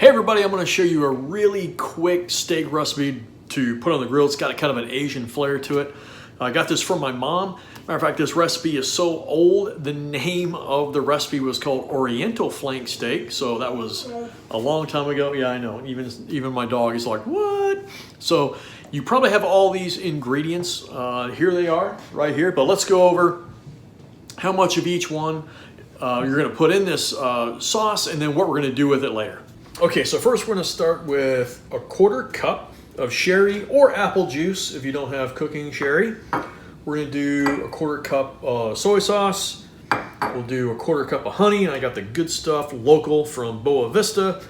Hey everybody, I'm going to show you a really quick steak recipe to put on the grill. It's got a kind of an Asian flair to it. I got this from my mom. Matter of fact, this recipe is so old, the name of the recipe was called Oriental flank steak. So that was a long time ago. Yeah, I know. Even my dog is like, what? So you probably have all these ingredients. Here they are, right here. But let's go over how much of each one you're going to put in this sauce and then what we're going to do with it later. Okay, so first we're going to start with a 1/4 cup of sherry or apple juice if you don't have cooking sherry. We're going to do a 1/4 cup soy sauce. We'll do a 1/4 cup of honey. I got the good stuff local from Boa Vista.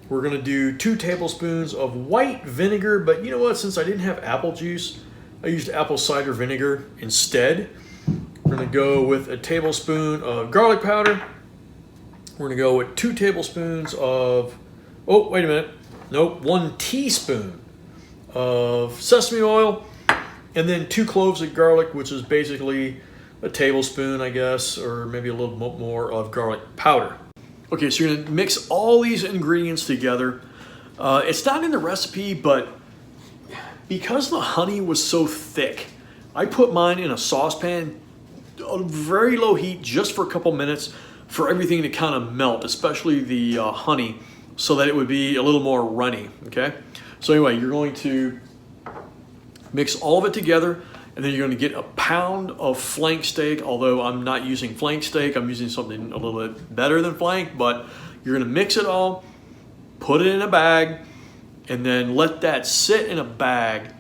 We're going to do 2 tablespoons of white vinegar, but you know what? Since I didn't have apple juice, I used apple cider vinegar instead. We're going to go with a tablespoon of garlic powder. We're going to go with 2 tablespoons of, oh, wait a minute. Nope, 1 teaspoon of sesame oil, and then 2 cloves of garlic, which is basically a tablespoon, I guess, or maybe a little more of garlic powder. Okay, so you're going to mix all these ingredients together. It's not in the recipe, but because the honey was so thick, I put mine in a saucepan, a very low heat, just for a couple minutes, for everything to kind of melt, especially the honey, so that it would be a little more runny, okay? So anyway, you're going to mix all of it together, and then you're going to get a pound of flank steak, although I'm not using flank steak, I'm using something a little bit better than flank, but you're going to mix it all, put it in a bag, and then let that sit in a bag,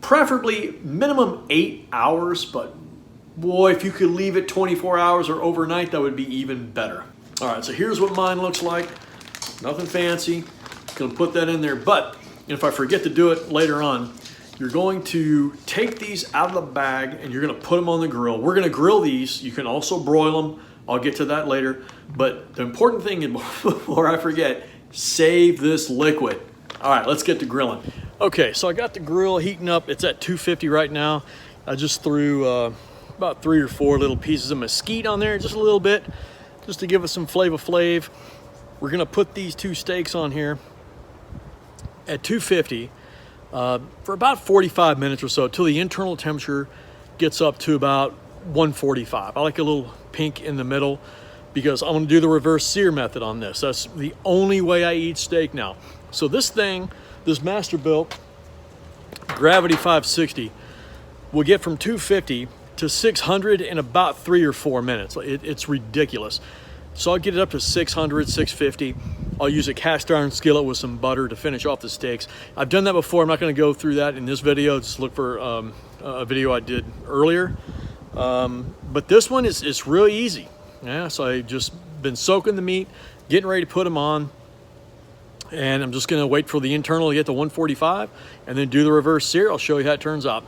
preferably minimum 8 hours, but boy, if you could leave it 24 hours or overnight, that would be even better. All right, so here's what mine looks like. Nothing fancy. Gonna put that in there, but if I forget to do it later on, you're going to take these out of the bag and you're gonna put them on the grill. We're gonna grill these. You can also broil them. I'll get to that later. But the important thing, before I forget, save this liquid. All right, let's get to grilling. Okay, so I got the grill heating up. It's at 250 right now. I just threw about 3 or 4 little pieces of mesquite on there, just a little bit, just to give us some flav. We're gonna put these 2 steaks on here at 250 for about 45 minutes or so, till the internal temperature gets up to about 145. I like a little pink in the middle because I'm gonna do the reverse sear method on this. That's the only way I eat steak now. So this thing, this Masterbuilt Gravity 560, will get from 250 to 600 in about 3 or 4 minutes. It's ridiculous. So I'll get it up to 600, 650. I'll use a cast iron skillet with some butter to finish off the steaks. I've done that before. I'm not going to go through that in this video. Just look for a video I did earlier. But this one is really easy. Yeah, so I've just been soaking the meat, getting ready to put them on. And I'm just going to wait for the internal to get to 145 and then do the reverse sear. I'll show you how it turns out.